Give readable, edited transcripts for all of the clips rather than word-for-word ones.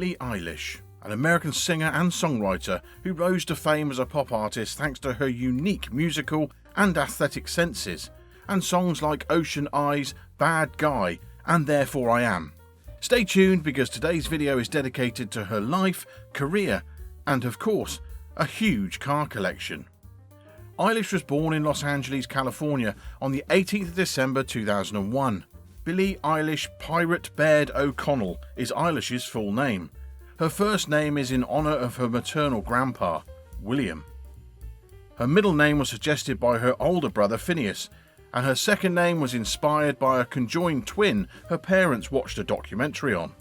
Billie Eilish, an American singer and songwriter who rose to fame as a pop artist thanks to her unique musical and aesthetic senses, and songs like Ocean Eyes, Bad Guy, and Therefore I Am. Stay tuned because today's video is dedicated to her life, career, and of course, a huge car collection. Eilish was born in Los Angeles, California on the 18th of December 2001. Billie Eilish Pirate Baird O'Connell is Eilish's full name. Her first name is in honour of her maternal grandpa, William. Her middle name was suggested by her older brother Phineas, and her second name was inspired by a conjoined twin her parents watched a documentary on.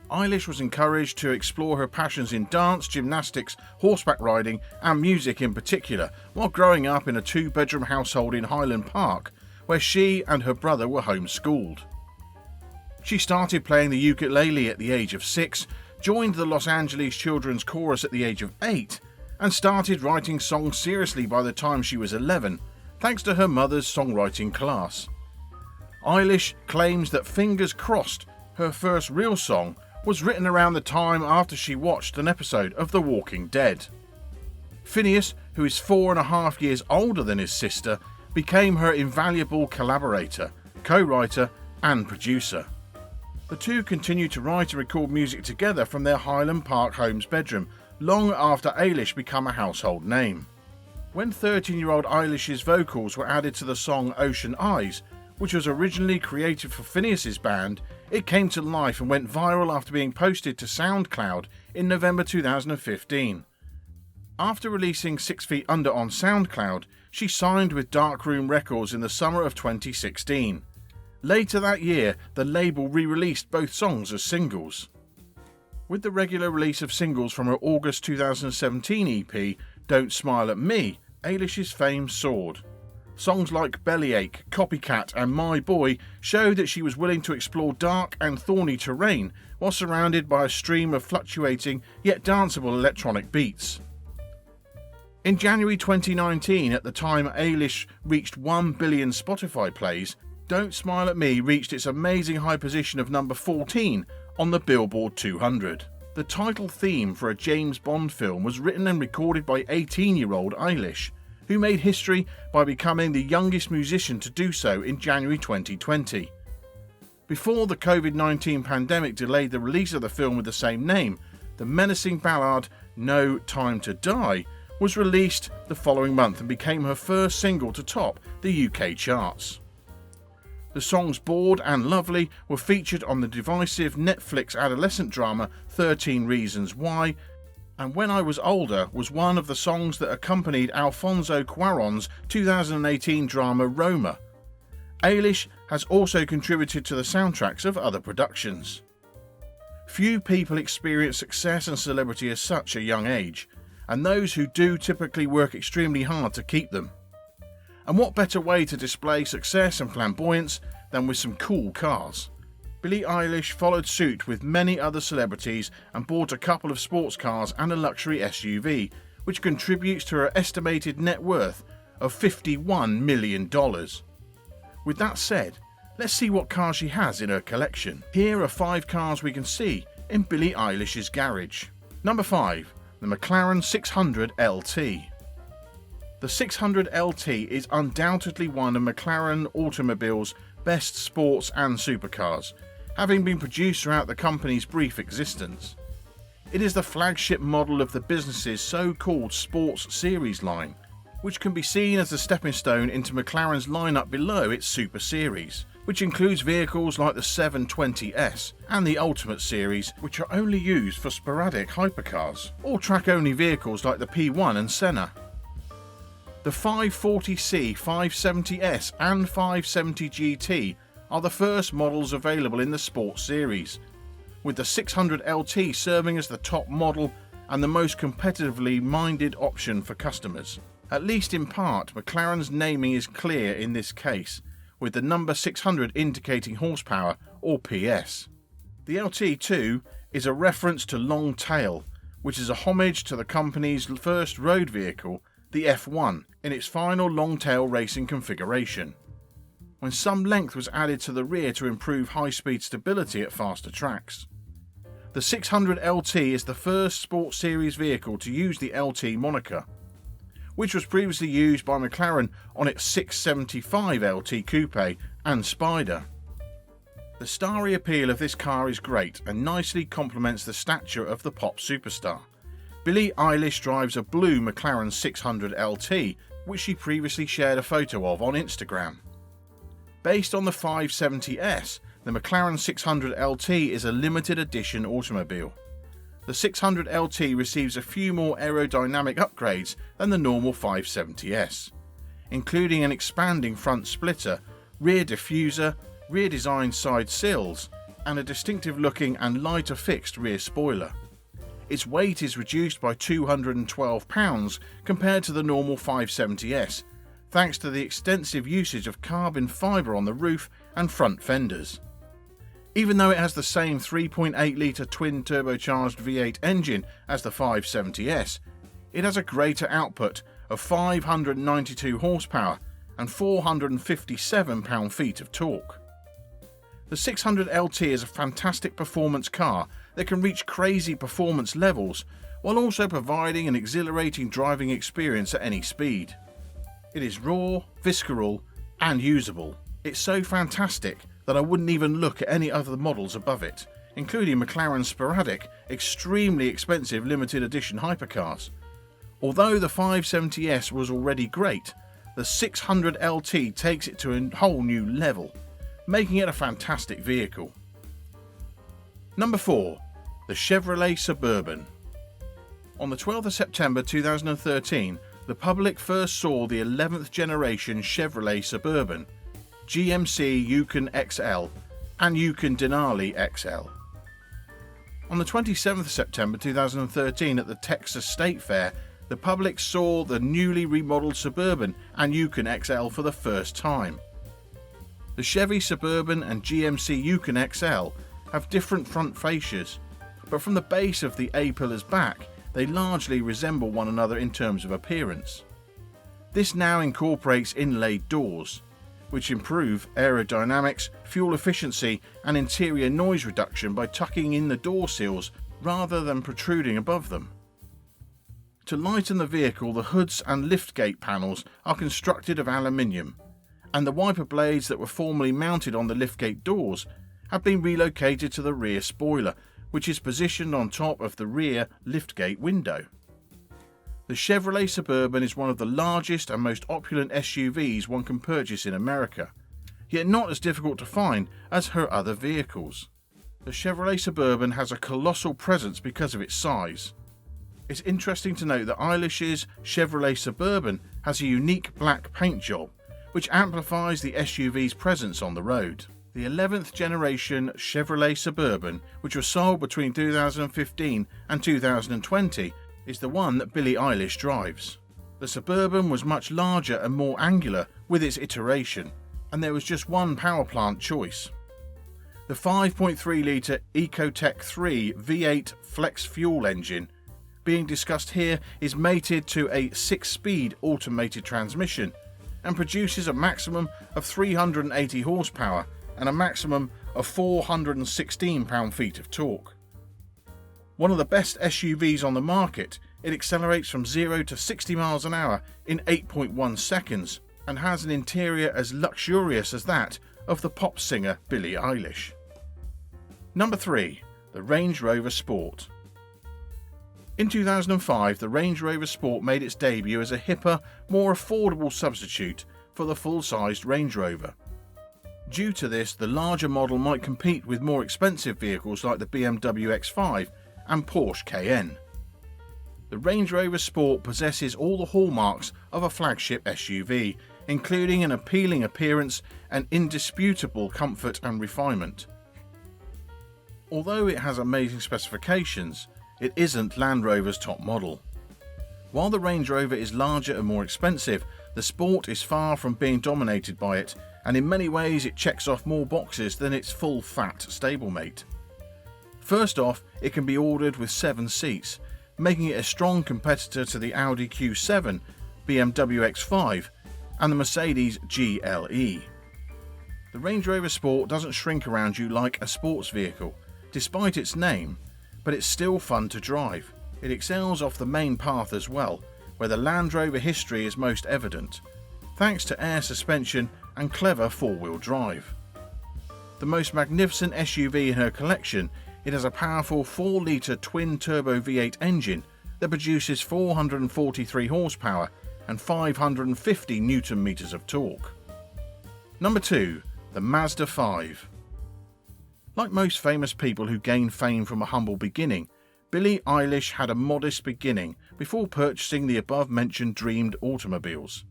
Eilish was encouraged to explore her passions in dance, gymnastics, horseback riding and music in particular while growing up in a two-bedroom household in Highland Park, where she and her brother were homeschooled. She started playing the ukulele at the age of 6, joined the Los Angeles Children's Chorus at the age of 8, and started writing songs seriously by the time she was 11, thanks to her mother's songwriting class. Eilish claims that Fingers Crossed, her first real song, was written around the time after she watched an episode of The Walking Dead. Phineas, who is 4.5 years older than his sister, became her invaluable collaborator, co-writer and producer. The two continued to write and record music together from their Highland Park home's bedroom, long after Eilish became a household name. When 13-year-old Eilish's vocals were added to the song Ocean Eyes, which was originally created for Phineas's band, it came to life and went viral after being posted to SoundCloud in November 2015. After releasing 6 Feet Under on SoundCloud, she signed with Darkroom Records in the summer of 2016. Later that year, the label re-released both songs as singles. With the regular release of singles from her August 2017 EP, Don't Smile at Me, Eilish's fame soared. Songs like Bellyache, Copycat and My Boy showed that she was willing to explore dark and thorny terrain while surrounded by a stream of fluctuating yet danceable electronic beats. In January 2019, at the time Eilish reached 1 billion Spotify plays, Don't Smile at Me reached its amazing high position of number 14 on the Billboard 200. The title theme for a James Bond film was written and recorded by 18-year-old Eilish, who made history by becoming the youngest musician to do so in January 2020. Before the COVID-19 pandemic delayed the release of the film with the same name, the menacing ballad No Time to Die was released the following month and became her first single to top the UK charts. The songs Bored and Lovely were featured on the divisive Netflix adolescent drama 13 Reasons Why, and When I Was Older was one of the songs that accompanied Alfonso Cuarón's 2018 drama Roma. Eilish has also contributed to the soundtracks of other productions. Few people experience success and celebrity at such a young age, and those who do typically work extremely hard to keep them. And what better way to display success and flamboyance than with some cool cars? Billie Eilish followed suit with many other celebrities and bought a couple of sports cars and a luxury SUV, which contributes to her estimated net worth of $51 million. With that said, let's see what cars she has in her collection. Here are 5 cars we can see in Billie Eilish's garage. Number 5. The McLaren 600 LT. The 600 LT is undoubtedly one of McLaren Automobile's best sports and supercars, having been produced throughout the company's brief existence. It is the flagship model of the business's so-called Sports Series line, which can be seen as a stepping stone into McLaren's lineup below its Super Series, which includes vehicles like the 720S and the Ultimate Series, which are only used for sporadic hypercars, or track-only vehicles like the P1 and Senna. The 540C, 570S and 570 GT are the first models available in the Sports Series, with the 600 LT serving as the top model and the most competitively minded option for customers. At least in part, McLaren's naming is clear in this case, with the number 600 indicating horsepower or PS. The LT2 is a reference to long tail, which is a homage to the company's first road vehicle, the F1, in its final long tail racing configuration, when some length was added to the rear to improve high-speed stability at faster tracks. The 600 LT is the first sports series vehicle to use the LT moniker, which was previously used by McLaren on its 675 LT Coupe and Spider. The starry appeal of this car is great and nicely complements the stature of the pop superstar. Billie Eilish drives a blue McLaren 600 LT, which she previously shared a photo of on Instagram. Based on the 570S, the McLaren 600 LT is a limited edition automobile. The 600 LT receives a few more aerodynamic upgrades than the normal 570S, including an expanding front splitter, rear diffuser, rear designed side sills, and a distinctive looking and lighter fixed rear spoiler. Its weight is reduced by 212 pounds compared to the normal 570S, thanks to the extensive usage of carbon fibre on the roof and front fenders. Even though it has the same 3.8 litre twin turbocharged V8 engine as the 570S, it has a greater output of 592 horsepower and 457 pound-feet of torque. The 600 LT is a fantastic performance car that can reach crazy performance levels while also providing an exhilarating driving experience at any speed. It is raw, visceral, and usable. It's so fantastic that I wouldn't even look at any other models above it, including McLaren's sporadic, extremely expensive limited edition hypercars. Although the 570S was already great, the 600 LT takes it to a whole new level, making it a fantastic vehicle. Number 4. The Chevrolet Suburban. On the 12th of September 2013, the public first saw the 11th generation Chevrolet Suburban, GMC Yukon XL and Yukon Denali XL. On the 27th of September 2013 at the Texas State Fair, the public saw the newly remodeled Suburban and Yukon XL for the first time. The Chevy Suburban and GMC Yukon XL have different front fascias, but from the base of the A-pillars back, they largely resemble one another in terms of appearance. This now incorporates inlaid doors, which improve aerodynamics, fuel efficiency and interior noise reduction by tucking in the door sills rather than protruding above them. To lighten the vehicle, the hoods and liftgate panels are constructed of aluminium, and the wiper blades that were formerly mounted on the liftgate doors have been relocated to the rear spoiler, which is positioned on top of the rear liftgate window. The Chevrolet Suburban is one of the largest and most opulent SUVs one can purchase in America, yet not as difficult to find as her other vehicles. The Chevrolet Suburban has a colossal presence because of its size. It's interesting to note that Eilish's Chevrolet Suburban has a unique black paint job, which amplifies the SUV's presence on the road. The 11th generation Chevrolet Suburban, which was sold between 2015 and 2020, is the one that Billie Eilish drives. The Suburban was much larger and more angular with its iteration, and there was just one power plant choice. The 5.3 litre Ecotec 3 V8 flex fuel engine being discussed here is mated to a 6-speed automated transmission and produces a maximum of 380 horsepower and a maximum of 416 pound-feet of torque. One of the best SUVs on the market, it accelerates from 0 to 60 miles an hour in 8.1 seconds and has an interior as luxurious as that of the pop singer Billie Eilish. Number 3. The Range Rover Sport. In 2005, the Range Rover Sport made its debut as a hipper, more affordable substitute for the full-sized Range Rover. Due to this, the larger model might compete with more expensive vehicles like the BMW X5 and Porsche Cayenne. The Range Rover Sport possesses all the hallmarks of a flagship SUV, including an appealing appearance and indisputable comfort and refinement. Although it has amazing specifications, it isn't Land Rover's top model. While the Range Rover is larger and more expensive, the Sport is far from being dominated by it, and in many ways it checks off more boxes than its full-fat stablemate. First off, it can be ordered with 7 seats, making it a strong competitor to the Audi Q7, BMW X5 and the Mercedes GLE. The Range Rover Sport doesn't shrink around you like a sports vehicle, despite its name, but it's still fun to drive. It excels off the main path as well, where the Land Rover history is most evident, thanks to air suspension and clever four-wheel drive. The most magnificent SUV in her collection, it has a powerful 4-litre twin-turbo V8 engine that produces 443 horsepower and 550 Nm of torque. Number 2. The Mazda 5. Like most famous people who gain fame from a humble beginning, Billie Eilish had a modest beginning before purchasing the above-mentioned dreamed automobiles.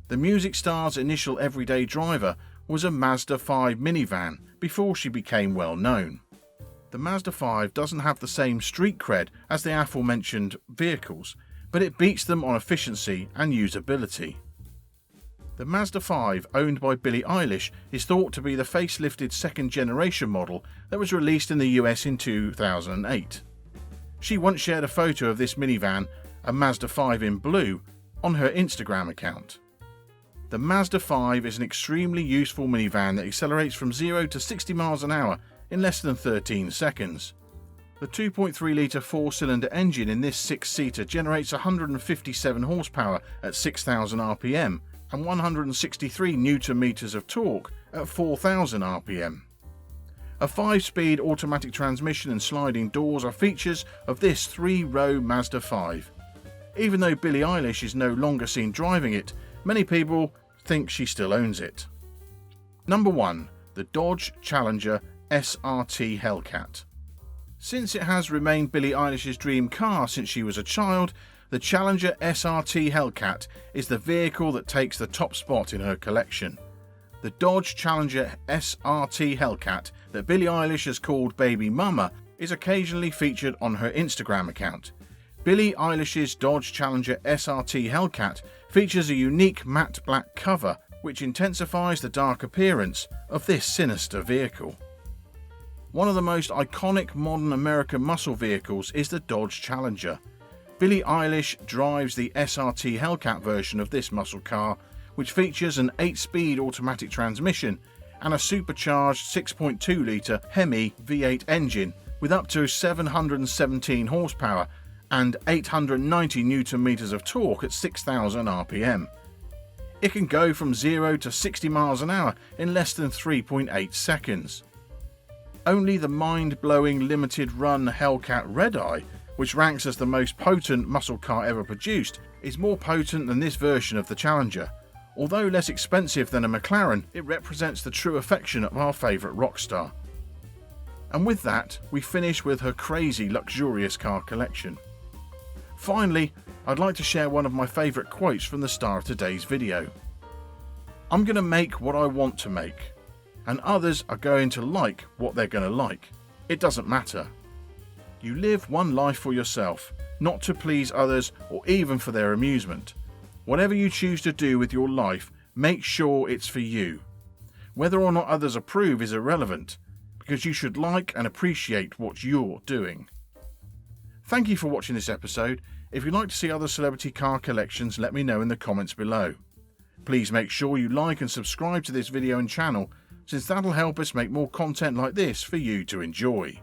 The music star's initial everyday driver was a Mazda 5 minivan before she became well known. The Mazda 5 doesn't have the same street cred as the aforementioned vehicles, but it beats them on efficiency and usability. The Mazda 5, owned by Billie Eilish, is thought to be the facelifted second-generation model that was released in the US in 2008. She once shared a photo of this minivan, a Mazda 5 in blue, on her Instagram account. The Mazda 5 is an extremely useful minivan that accelerates from 0 to 60 miles an hour in less than 13 seconds. The 2.3-litre four-cylinder engine in this six-seater generates 157 horsepower at 6,000 RPM and 163 Nm of torque at 4,000 RPM. A 5-speed automatic transmission and sliding doors are features of this 3-row Mazda 5. Even though Billie Eilish is no longer seen driving it, many people think she still owns it. Number 1. The Dodge Challenger SRT Hellcat. Since it has remained Billie Eilish's dream car since she was a child, the Challenger SRT Hellcat is the vehicle that takes the top spot in her collection. The Dodge Challenger SRT Hellcat that Billie Eilish has called Baby Mama is occasionally featured on her Instagram account. Billie Eilish's Dodge Challenger SRT Hellcat features a unique matte black cover which intensifies the dark appearance of this sinister vehicle. One of the most iconic modern American muscle vehicles is the Dodge Challenger. Billie Eilish drives the SRT Hellcat version of this muscle car, which features an 8-speed automatic transmission and a supercharged 6.2-litre Hemi V8 engine with up to 717 horsepower and 890 Nm of torque at 6,000 RPM. It can go from 0 to 60 miles an hour in less than 3.8 seconds. Only the mind-blowing limited-run Hellcat Red Eye, which ranks as the most potent muscle car ever produced, is more potent than this version of the Challenger. Although less expensive than a McLaren, it represents the true affection of our favourite rock star. And with that, we finish with her crazy luxurious car collection. Finally, I'd like to share one of my favourite quotes from the star of today's video. "I'm going to make what I want to make, and others are going to like what they're going to like. It doesn't matter. You live one life for yourself, not to please others or even for their amusement. Whatever you choose to do with your life, make sure it's for you. Whether or not others approve is irrelevant, because you should like and appreciate what you're doing." Thank you for watching this episode. If you'd like to see other celebrity car collections, let me know in the comments below. Please make sure you like and subscribe to this video and channel, since that'll help us make more content like this for you to enjoy.